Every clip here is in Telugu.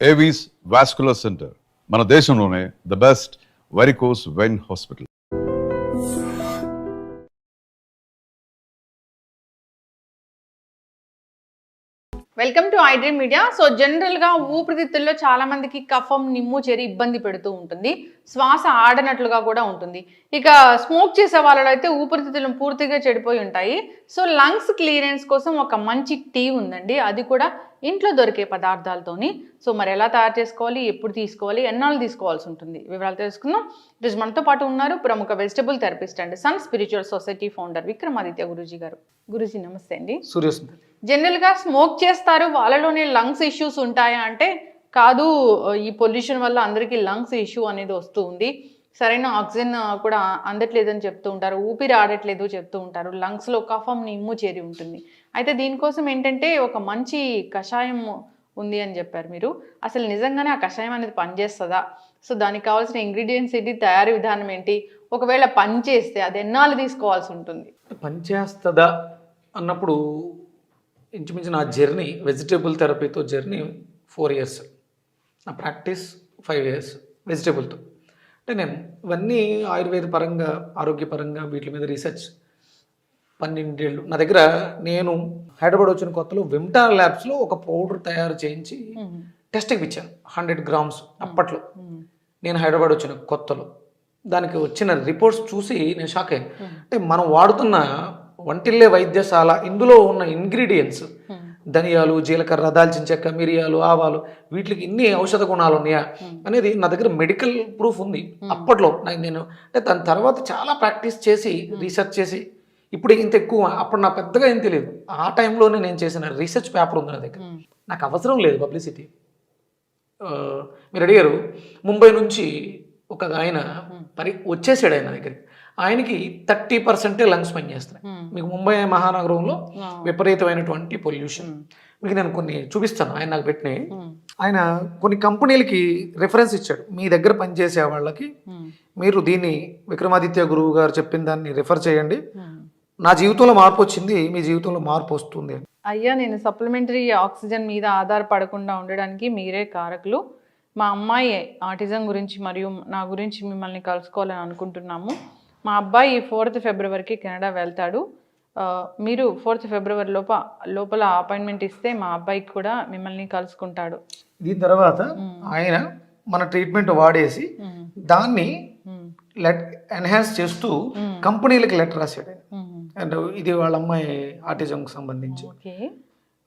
ఏవీస్ వాస్కులర్ సెంటర్ మన దేశంలోనే the best varicose vein hospital. Welcome to iDream media. So జనరల్గా ఊపిరితిత్తుల్లో చాలా మందికి కఫం, నిమ్ము చేరి ఇబ్బంది పెడుతూ ఉంటుంది. శ్వాస ఆడనట్లుగా కూడా ఉంటుంది. ఇక స్మోక్ చేసే వాళ్ళలో అయితే ఊపిరితిత్తులు పూర్తిగా చెడిపోయి ఉంటాయి. సో లంగ్స్ క్లియరెన్స్ కోసం ఒక మంచి టీ ఉందండి, అది కూడా ఇంట్లో దొరికే పదార్థాలతోని. సో మరి ఎలా తయారు చేసుకోవాలి, ఎప్పుడు తీసుకోవాలి, ఎన్నాళ్ళు తీసుకోవాల్సి ఉంటుంది, వివరాలు తెలుసుకుందాం. ఈరోజు మనతో పాటు ఉన్నారు ప్రముఖ vegetable therapist and sun spiritual society founder Vikramaditya Guruji గారు. గురూజీ నమస్తే అండి. సూర్యసుందర్. జనరల్గా స్మోక్ చేస్తారు, వాళ్ళలోనే లంగ్స్ ఇష్యూస్ ఉంటాయా అంటే కాదు, ఈ పొల్యూషన్ వల్ల అందరికీ లంగ్స్ ఇష్యూ అనేది వస్తూ ఉంది. సరైన ఆక్సిజన్ కూడా అందట్లేదని చెప్తూ ఉంటారు, ఊపిరి ఆడట్లేదు చెప్తూ ఉంటారు, లంగ్స్లో కఫం, నిమ్ము చేరి ఉంటుంది. అయితే దీనికోసం ఏంటంటే ఒక మంచి కషాయం ఉంది అని చెప్పారు మీరు. అసలు నిజంగానే ఆ కషాయం అనేది పనిచేస్తుందా? సో దానికి కావాల్సిన ఇంగ్రీడియంట్స్ ఏంటి, తయారీ విధానం ఏంటి, ఒకవేళ పని చేస్తే అది ఎన్నాళ్ళు తీసుకోవాల్సి ఉంటుంది? పనిచేస్తుందా అన్నప్పుడు ఇంచుమించు నా జర్నీ వెజిటేబుల్ థెరపీతో జర్నీ 4 years, నా ప్రాక్టీస్ 5 years వెజిటేబుల్తో. అంటే నేను ఇవన్నీ ఆయుర్వేద పరంగా, ఆరోగ్యపరంగా వీటి మీద రీసెర్చ్ 12 ఏళ్ళు. నా దగ్గర నేను హైదరాబాద్ వచ్చిన కొత్తలో విమ్టా ల్యాబ్స్లో ఒక పౌడర్ తయారు చేయించి టెస్ట్కి ఇచ్చాను, 100 grams. అప్పట్లో నేను హైదరాబాద్ వచ్చిన కొత్తలో దానికి వచ్చిన రిపోర్ట్స్ చూసి నేను షాక్ అయ్యాను. అంటే మనం వాడుతున్న వంటిల్లే వైద్యశాల, ఇందులో ఉన్న ఇంగ్రీడియంట్స్ ధనియాలు, జీలకర్ర, దాల్చిన చెక్క, మిరియాలు, ఆవాలు, వీటికి ఇన్ని ఔషధ గుణాలు ఉన్నాయా అనేది నా దగ్గర మెడికల్ ప్రూఫ్ ఉంది. అప్పట్లో నేను అంటే దాని తర్వాత చాలా ప్రాక్టీస్ చేసి రీసెర్చ్ చేసి ఇప్పుడు ఇంత ఎక్కువ, అప్పుడు నాకు పెద్దగా ఏం తెలియదు. ఆ టైంలోనే నేను చేసిన రీసెర్చ్ పేపర్ ఉంది నా దగ్గర. నాకు అవసరం లేదు పబ్లిసిటీ. మీరు అడిగారు, ముంబై నుంచి ఒక ఆయన వచ్చేసాడు ఆయన దగ్గరికి. ఆయనకి 30% లంగ్స్ పనిచేస్తాయి. మీకు ముంబై మహానగరంలో విపరీతమైనటువంటి పొల్యూషన్. మీకు నేను కొన్ని చూపిస్తాను, ఆయన నాకు పెట్టినాయి. ఆయన కొన్ని కంపెనీలకి రెఫరెన్స్ ఇచ్చాడు, మీ దగ్గర పనిచేసే వాళ్ళకి మీరు దీన్ని విక్రమాదిత్య గురువు గారు చెప్పిన దాన్ని రిఫర్ చేయండి, నా జీవితంలో మార్పు వచ్చింది, మీ జీవితంలో మార్పు వస్తుంది. అయ్యా, నేను సప్లిమెంటరీ ఆక్సిజన్ మీద ఆధారపడకుండా ఉండడానికి మీరే కారకులు. మా అమ్మాయి ఆటిజం గురించి మరియు నా గురించి మిమ్మల్ని కలుసుకోవాలని అనుకుంటున్నాము. మా అబ్బాయి 4th Februaryకి కెనడా వెళ్తాడు. మీరు 4th February లోపల అపాయింట్మెంట్ ఇస్తే మా అబ్బాయికి కూడా మిమ్మల్ని కలుసుకుంటాడు. దీని తర్వాత ఆయన మన ట్రీట్మెంట్ వాడేసి దాన్ని ఎన్హాన్స్ చేస్తూ కంపెనీలకు లెటర్ రాశాడు. అండ్ ఇది వాళ్ళ అమ్మాయి ఆటిజంకి సంబంధించి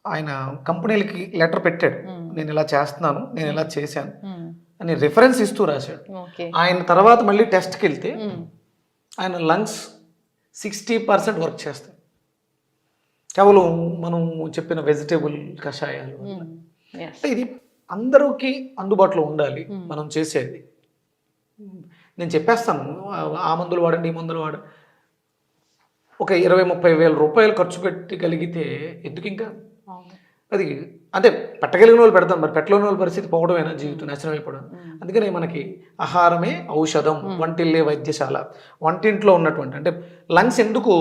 ఆయన కంపెనీలకి లెటర్ పెట్టాడు, నేను ఇలా చేస్తున్నాను, నేను ఇలా చేశాను అని రిఫరెన్స్ ఇస్తూ రాశాడు. ఆయన తర్వాత మళ్ళీ టెస్ట్కి వెళ్తే ఆయన లంగ్స్ 60% వర్క్ చేస్తాయి, కేవలం మనం చెప్పిన వెజిటేబుల్ కషాయాలు. అంటే ఇది అందరికీ అందుబాటులో ఉండాలి మనం చేసేది. నేను చెప్పేస్తాను, ఆ మందులు వాడండి, ఈ మందులు వాడండి. ఒక 20-30 వేల రూపాయలు ఖర్చు పెట్టగలిగితే ఎందుకు ఇంకా అది అంటే పెట్టగలిగిన వాళ్ళు పెడతాం, మరి పెట్టలేని వాళ్ళ పరిస్థితి పోవడమేనా జీవితం, నాశనం అయిపోవడం. అందుకనే మనకి ఆహారమే ఔషధం, వంటిల్లే వైద్యశాల. వంటింట్లో ఉన్నటువంటి అంటే లంగ్స్ ఎందుకు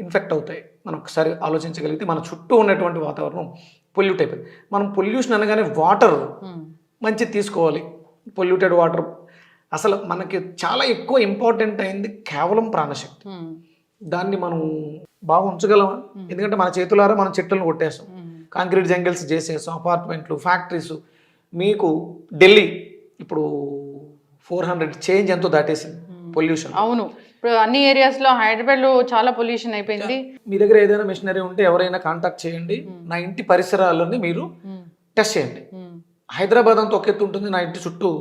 ఇన్ఫెక్ట్ అవుతాయి మనం ఒకసారి ఆలోచించగలిగితే, మన చుట్టూ ఉన్నటువంటి వాతావరణం పొల్యూట్ అయిపోయింది. మనం పొల్యూషన్ అనగానే వాటర్ మంచిది తీసుకోవాలి, పొల్యూటెడ్ వాటర్. అసలు మనకి చాలా ఎక్కువ ఇంపార్టెంట్ అయింది కేవలం ప్రాణశక్తి. దాన్ని మనం బాగా ఉంచగలమా? ఎందుకంటే మన చేతులారా మనం చెట్లను కొట్టేస్తాం, కాంక్రీట్ జంగిల్స్ చేసేసాం, అపార్ట్మెంట్లు, ఫ్యాక్టరీస్. మీకు ఢిల్లీ ఇప్పుడు 400 చేంజ్ ఎంతో దాటేసింది పొల్యూషన్. అవును, ఇప్పుడు అన్ని ఏరియాస్లో, హైదరాబాద్లో చాలా పొల్యూషన్ అయిపోయింది. మీ దగ్గర ఏదైనా మిషనరీ ఉంటే ఎవరైనా కాంటాక్ట్ చేయండి, నా ఇంటి పరిసరాలని మీరు టెస్ట్ చేయండి. హైదరాబాద్ అంతా ఒక ఎత్తు ఉంటుంది, నా ఇంటి చుట్టూ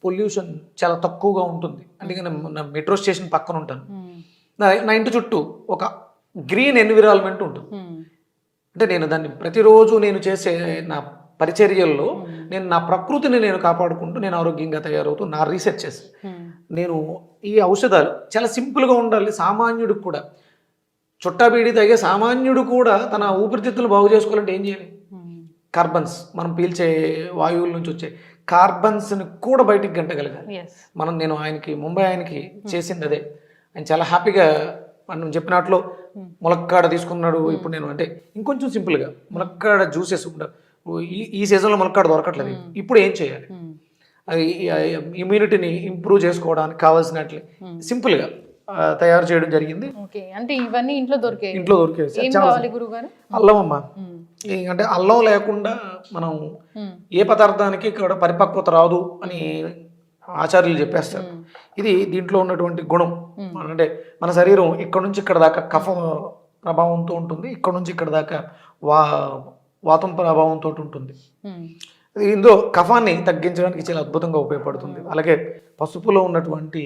పొల్యూషన్ చాలా తక్కువగా ఉంటుంది. అందుకని నా మెట్రో స్టేషన్ పక్కన ఉంటాను, నా ఇంటి చుట్టూ ఒక గ్రీన్ ఎన్విరాన్మెంట్ ఉంటుంది. అంటే నేను దాన్ని ప్రతిరోజు నేను చేసే నా పరిచర్యల్లో నేను నా ప్రకృతిని నేను కాపాడుకుంటూ నేను ఆరోగ్యంగా తయారవుతూ నా రీసెర్చ్ చేసి నేను ఈ ఔషధాలు చాలా సింపుల్గా ఉండాలి. సామాన్యుడికి కూడా, చుట్టా బీడి తాగే సామాన్యుడు కూడా తన ఊపిరితిత్తులు బాగు చేసుకోవాలంటే ఏం చేయాలి? కార్బన్స్, మనం పీల్చే వాయువుల నుంచి వచ్చే కార్బన్స్ని కూడా బయటికి గంటగలగాలి. నేను ఆయనకి ముంబై ఆయనకి చేసింది అదే. ఆయన చాలా హ్యాపీగా మనం చెప్పినట్లు ములక్కాడ తీసుకున్నాడు. ఇప్పుడు నేను అంటే ఇంకొంచెం సింపుల్గా ములక్కాడ జ్యూసెస్ ఈ సీజన్లో ములక్కాడ దొరకట్లేదు, ఇప్పుడు ఏం చేయాలి, అది ఇమ్యూనిటీని ఇంప్రూవ్ చేసుకోవడానికి కావాల్సినట్లు సింపుల్గా తయారు చేయడం జరిగింది. ఓకే, అంటే ఇవన్నీ ఇంట్లో దొరికాయి. ఇంట్లో దొరికేది ఏం కావాలి గురుగారు? అల్లం అమ్మ. అంటే అల్లం లేకుండా మనం ఏ పదార్థానికి ఇక్కడ పరిపక్వత రాదు అని ఆచార్యులు చెప్పేస్తారు. ఇది దీంట్లో ఉన్నటువంటి గుణం. అంటే మన శరీరం ఇక్కడ నుంచి ఇక్కడ దాకా కఫ ప్రభావంతో ఉంటుంది, ఇక్కడ నుంచి ఇక్కడ దాకా వాతం ప్రభావంతో ఉంటుంది. ఇందులో కఫాన్ని తగ్గించడానికి చాలా అద్భుతంగా ఉపయోగపడుతుంది. అలాగే పసుపులో ఉన్నటువంటి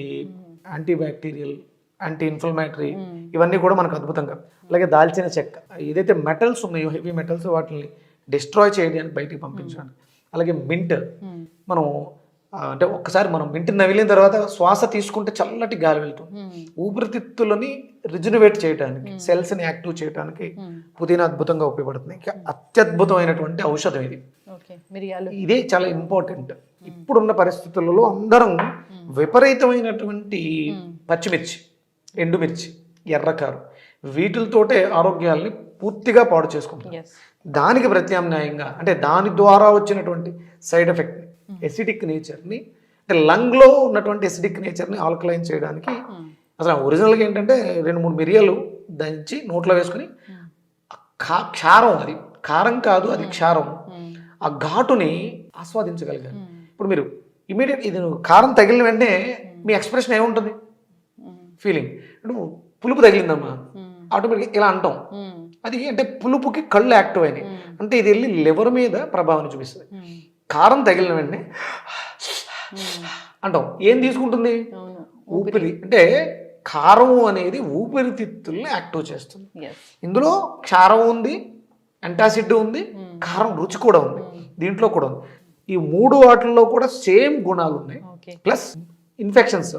యాంటీ బ్యాక్టీరియల్, యాంటీ ఇన్ఫ్లమేటరీ ఇవన్నీ కూడా మనకు అద్భుతంగా. అలాగే దాల్చిన చెక్క, ఏదైతే మెటల్స్ ఉన్నాయో హెవీ మెటల్స్ వాటిని డిస్ట్రాయ్ చేయడానికి, బయటికి పంపించడానికి. అలాగే మింట్, మనం అంటే ఒక్కసారి మనం మింట్ నవిలిన తర్వాత శ్వాస తీసుకుంటే చల్లటి గాలి వెళ్తుంది. ఊపిరితిత్తులని రిజునవేట్ చేయడానికి, సెల్స్ని యాక్టివ్ చేయడానికి పుదీనా అద్భుతంగా ఉపయోగపడుతుంది. ఇంకా అత్యద్భుతమైనటువంటి ఔషధం ఇది. ఇదే చాలా ఇంపార్టెంట్. ఇప్పుడున్న పరిస్థితులలో అందరం విపరీతమైనటువంటి పచ్చిమిర్చి, ఎండుమిర్చి, ఎర్రకారు వీటితోటే ఆరోగ్యాల్ని పూర్తిగా పాడు చేసుకుంటాం. దానికి ప్రత్యామ్నాయంగా, అంటే దాని ద్వారా వచ్చినటువంటి సైడ్ ఎఫెక్ట్ ఎసిడిక్ నేచర్ని, అంటే లంగ్లో ఉన్నటువంటి ఎసిడిక్ నేచర్ని ఆల్కలైన్ చేయడానికి అసలు ఒరిజినల్గా ఏంటంటే 2-3 మిరియాలు దంచి నోట్లో వేసుకుని క్షారం, అది కారం కాదు, అది క్షారం, ఆ ఘాటుని ఆస్వాదించగలిగారు. ఇప్పుడు మీరు ఇమీడియట్ ఇది కారం తగిలిన వెంటనే మీ ఎక్స్ప్రెషన్ ఏముంటుంది, ఫీలింగ్ అంటే పులుపు తగిలిందమ్మా ఆటోమేటిక్గా ఇలా అంటాం. అది అంటే పులుపుకి కళ్ళు యాక్టివ్ అయినాయి, అంటే ఇది వెళ్ళి లివర్ మీద ప్రభావం చూపిస్తుంది. కారం తగిలిన వెంటనే అంటాం, ఏం తీసుకుంటుంది, ఊపిరి. అంటే కారం అనేది ఊపిరితిత్తుల్ని యాక్టివ్ చేస్తుంది. ఇందులో క్షారం ఉంది, యాంటాసిడ్ ఉంది, కారం రుచి కూడా ఉంది, దీంట్లో కూడా ఉంది. ఈ 3 వాటిల్లో కూడా సేమ్ గుణాలు ఉన్నాయి. ప్లస్ ఇన్ఫెక్షన్స్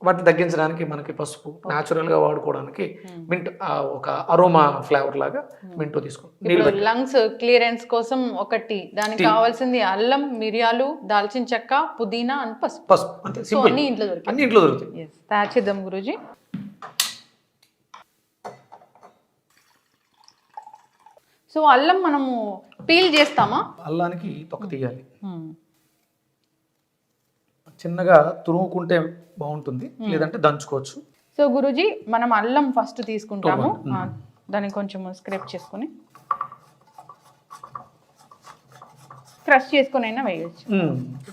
వాటిని తగ్గించడానికి మనకి పసుపు న్యాచురల్గా వాడుకోవడానికి మింట్ ఒక అరోమా ఫ్లేవర్ లాగా మింట్ తీసుకోండి. లంగ్స్ క్లియరెన్స్ కోసం ఒకటి, దానికి కావాల్సింది అల్లం, మిరియాలు, దాల్చిన చెక్క, పుదీనా అండ్ పసుపు. అంతే, అన్ని ఇంట్లో దొరుకుతాయి. తయారు చేద్దాం గురూజీ. సో అల్లం మనము పీల్ చేస్తామా? అల్లానికి తొక్క తీయాలి, చిన్నగా తురుముకుంటే బాగుంటుంది, లేదంటే దంచుకోవచ్చు. సో గురూజీ, మనం అల్లం ఫస్ట్ తీసుకుంటాము, దాన్ని కొంచెం స్క్రేప్ చేసుకుని క్రష్ చేసుకుని అయినా వేయచ్చు.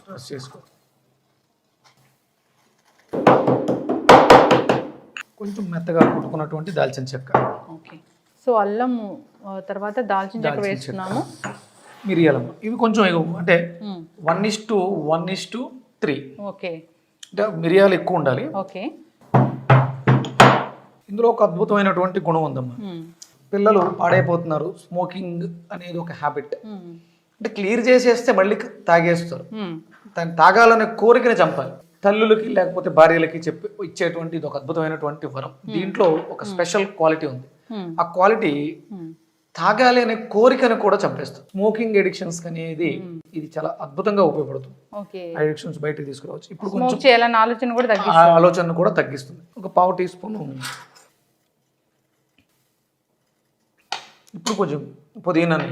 క్రష్ చేసుకో, కొంచెం మెత్తగా కుట్టుకున్నటువంటి దాల్చిన చెక్క. ఓకే, సో అల్లం తర్వాత దాల్చిన చెక్క వేస్తున్నాము. మిరియాలమ్మ, ఇవి కొంచెం అంటే 1:1:3. ఓకే, అంటే మిరియాలు ఎక్కువ ఉండాలి. ఓకే, ఇందులో ఒక అద్భుతమైనటువంటి గుణం ఉందమ్మా. పిల్లలు పాడైపోతున్నారు, స్మోకింగ్ అనేది ఒక హ్యాబిట్. అంటే క్లియర్ చేసేస్తే మళ్ళీ తాగేస్తారు. దాన్ని తాగాలనే కోరికని చంపాలి. తల్లులకి లేకపోతే భార్యలకి ఇచ్చేటువంటి ఇది ఒక అద్భుతమైనటువంటి వరం. దీంట్లో ఒక స్పెషల్ క్వాలిటీ ఉంది. ఆ క్వాలిటీ తాగాలి అనే కోరికను కూడా చంపేస్తుంది. స్మోకింగ్ ఎడిక్షన్స్ అనేది ఇది చాలా అద్భుతంగా ఉపయోగపడుతుంది. ఎడిక్షన్స్ బయటకు తీసుకురావచ్చు. ఇప్పుడు కొంచెం ఆలోచన కూడా తగ్గిస్తుంది. ఒక 1/2 టీ స్పూన్. ఇప్పుడు కొంచెం పుదీనాని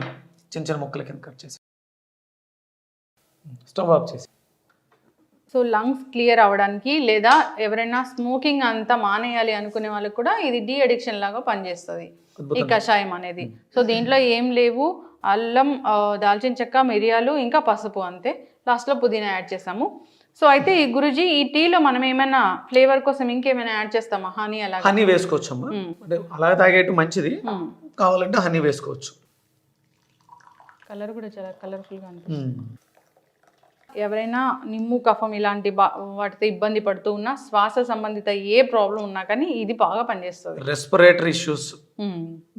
చిన్న చిన్న ముక్కల కింద కట్ చేసి స్టవ్ ఆఫ్ చేసి. సో లంగ్స్ క్లియర్ అవ్వడానికి, లేదా ఎవరైనా స్మోకింగ్ అంతా మానేయాలి అనుకునే వాళ్ళకి కూడా ఇది డీ అడిక్షన్ లాగా పనిచేస్తుంది ఈ కషాయం అనేది. సో దీంట్లో ఏం లేవు, అల్లం, దాల్చిన చెక్క, మిరియాలు, ఇంకా పసుపు, అంతే. లాస్ట్లో పుదీనా యాడ్ చేసాము. సో అయితే ఈ గురుజీ, ఈ టీలో మనం ఏమైనా ఫ్లేవర్ కోసం ఇంకేమైనా యాడ్ చేస్తామా? హనీ అలా? హనీ వేసుకోవచ్చమ్మా, అంటే అలా తాగేట్టు మంచిది. కావాలంటే హనీ వేసుకోవచ్చు. కలర్ కూడా చాలా కలర్ఫుల్గా అనిపిస్తుంది. ఎవరైనా నిమ్ము, కఫం ఇలాంటి వాటితో ఇబ్బంది పడుతూ ఉన్నా, శ్వాస సంబంధిత ఏ ప్రాబ్లం ఉన్నా కానీ ఇది బాగా పనిచేస్తుంది. రెస్పిరేటరీ ఇష్యూస్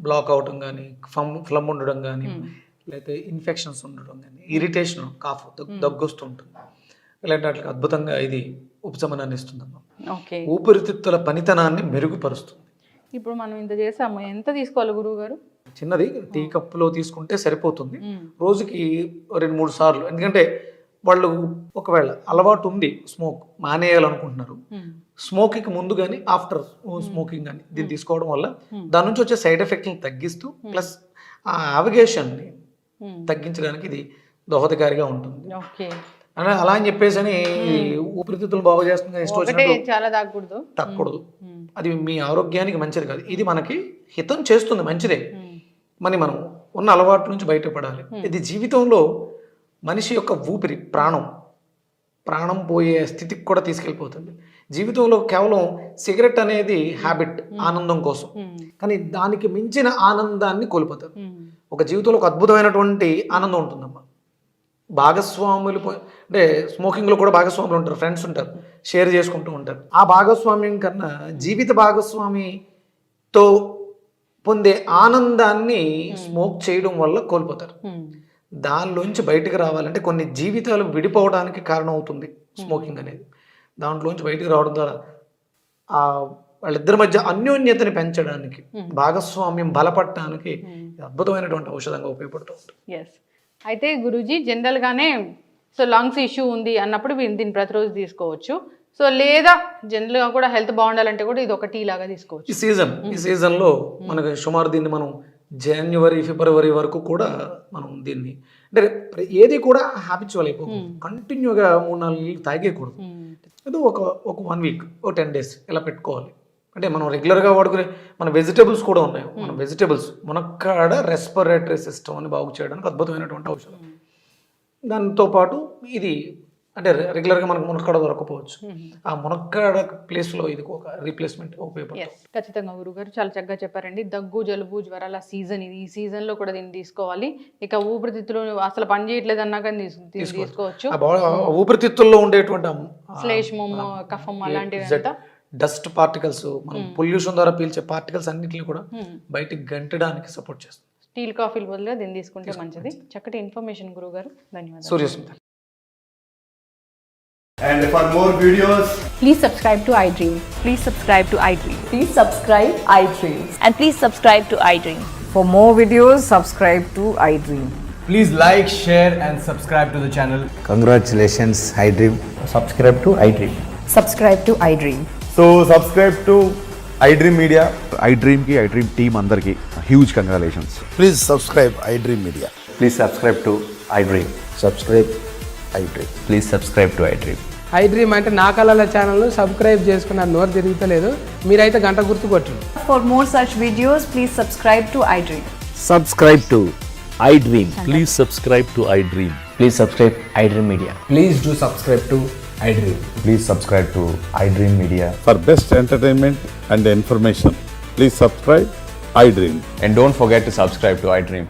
బ్లాక్ అవడం కానీ, ఫ్లమ్ ఉండడం కానీ, లేకపోతే ఇన్ఫెక్షన్స్ ఉండడం కానీ, ఇరిటేషన్, కాఫ్, దగ్గు వస్తుంటుంది, ఇలాంటి వాటికి అద్భుతంగా ఇది ఉపశమనాన్ని ఇస్తుందమ్మా. ఊపిరితిత్తుల పనితనాన్ని మెరుగుపరుస్తుంది. ఇప్పుడు మనం ఇంత చేసాము, ఎంత తీసుకోవాలి గురువు గారు? చిన్నది టీ కప్పులో తీసుకుంటే సరిపోతుంది. రోజుకి 2-3 సార్లు. ఎందుకంటే వాళ్ళు ఒకవేళ అలవాటు ఉంది, స్మోక్ మానేయాలనుకుంటున్నారు, స్మోకింగ్ ముందు కానీ ఆఫ్టర్ స్మోకింగ్ కానీ దీన్ని తీసుకోవడం వల్ల దాని నుంచి వచ్చే సైడ్ ఎఫెక్ట్ని తగ్గిస్తూ, ప్లస్ ఆ నావిగేషన్ని తగ్గించడానికి ఇది దోహదకారిగా ఉంటుంది. ఓకే. అలా అని చెప్పేసి అని ఊపిరితిత్తులు బాగు చేస్తుంది ఇష్టం ఒకటే వచ్చినట్టు చాలా తాగకూడదు. తగ్గకూడదు. అది మీ ఆరోగ్యానికి మంచిది కాదు. ఇది మనకి హితం చేస్తుంది, మంచిదే. మనం ఉన్న అలవాటు నుంచి బయటపడాలి. ఇది జీవితంలో మనిషి యొక్క ఊపిరి, ప్రాణం పోయే స్థితికి కూడా తీసుకెళ్ళిపోతుంది. జీవితంలో కేవలం సిగరెట్ అనేది హ్యాబిట్, ఆనందం కోసం, కానీ దానికి మించిన ఆనందాన్ని కోల్పోతారు. ఒక జీవితంలో ఒక అద్భుతమైనటువంటి ఆనందం ఉంటుందమ్మా. భాగస్వాములు అంటే స్మోకింగ్లో కూడా భాగస్వాములు ఉంటారు, ఫ్రెండ్స్ ఉంటారు, షేర్ చేసుకుంటూ ఉంటారు. ఆ భాగస్వామ్యం కన్నా జీవిత భాగస్వామితో పొందే ఆనందాన్ని స్మోక్ చేయడం వల్ల కోల్పోతారు. దానిలోంచి బయటకు రావాలంటే కొన్ని జీవితాలు విడిపోవడానికి కారణం అవుతుంది స్మోకింగ్ అనేది. దాంట్లోంచి బయటకు రావడం ద్వారా వాళ్ళిద్దరి మధ్య అన్యోన్యతని పెంచడానికి, భాగస్వామ్యం బలపడటానికి అద్భుతమైనటువంటి ఔషధంగా ఉపయోగపడుతుంది. ఎస్. అయితే గురూజీ జనరల్గానే సో లంగ్స్ ఇష్యూ ఉంది అన్నప్పుడు దీన్ని ప్రతిరోజు తీసుకోవచ్చు. సో లేదా జనరల్గా కూడా హెల్త్ బాగుండాలంటే కూడా ఇది ఒక టీ లాగా తీసుకోవచ్చు. ఈ సీజన్లో మనకి సుమారు దీన్ని మనం జనవరి, ఫిబ్రవరి వరకు కూడా మనం దీన్ని అంటే ఏది కూడా హ్యాబిచువల్ అయిపోకూడదు. కంటిన్యూగా 3-4 నీళ్ళు తాగేయకూడదు. అది ఒక 1 వీక్, ఒక 10 days ఇలా పెట్టుకోవాలి. అంటే మనం రెగ్యులర్గా వాడుకునే మన వెజిటేబుల్స్ కూడా ఉన్నాయి. మన వెజిటేబుల్స్ మునక్కాడ రెస్పిరేటరీ సిస్టమ్ అని బాగు చేయడానికి అద్భుతమైనటువంటి ఔషధం. దాంతోపాటు ఇది అంటే రెగ్యులర్గా మనకు మునక్కాడ దొరకపోవచ్చు, ఆ మునక్కాడ ప్లేస్లో ఇది ఒక రీప్లేస్మెంట్ ఉపయోగపడుతుంది. ఖచ్చితంగా గురుగారు చాలా చక్కగా చెప్పారండి. దగ్గు, జలుబు, జ్వరాల సీజన్ ఇది. ఈ సీజన్లో కూడా దీన్ని తీసుకోవాలి. ఇక ఊపిరితిత్తులు అసలు పని చేయట్లేదు అన్నా కానీ తీసుకోవచ్చు. ఊపిరితిత్తుల్లో ఉండేటువంటి శ్లేష్మం, కఫం అలాంటివి, డస్ట్ పార్టికల్స్, మనం పొల్యూషన్ ద్వారా పీల్చే పార్టికల్స్ అన్నింటినీ కూడా బయటికి గంటడానికి సపోర్ట్ చేస్తుంది. టీ, కాఫీల బదులుగా దీన్ని తీసుకుంటే మంచిది. చక్కటి ఇన్ఫర్మేషన్ గురుగారు, ధన్యవాదాలు. Suryasmita. And for more videos, Please subscribe to iDream. Please subscribe to iDream. Please subscribe iDream. And please subscribe to iDream. For more videos, subscribe to iDream. please like, share and subscribe to the channel. Congratulations, iDream. Subscribe to iDream. Subscribe to iDream. So subscribe to iDream Media. iDream team అందరికి huge congratulations. Please subscribe iDream Media. Please subscribe to iDream. Subscribe iDream. Please subscribe to iDream. iDream అంటే నా కళల ఛానల్ను సబ్స్క్రైబ్ చేసుకున్న నోరు తిరుగుతలేదు, మీరైతే గంట గుర్తు కొట్టండి. For more such videos, please subscribe to iDream. Subscribe to iDream. Please subscribe to iDream. Please subscribe iDream Media. Please do subscribe to iDream. Please subscribe to iDream Media. For best entertainment and information, please subscribe iDream. And don't forget to subscribe to iDream.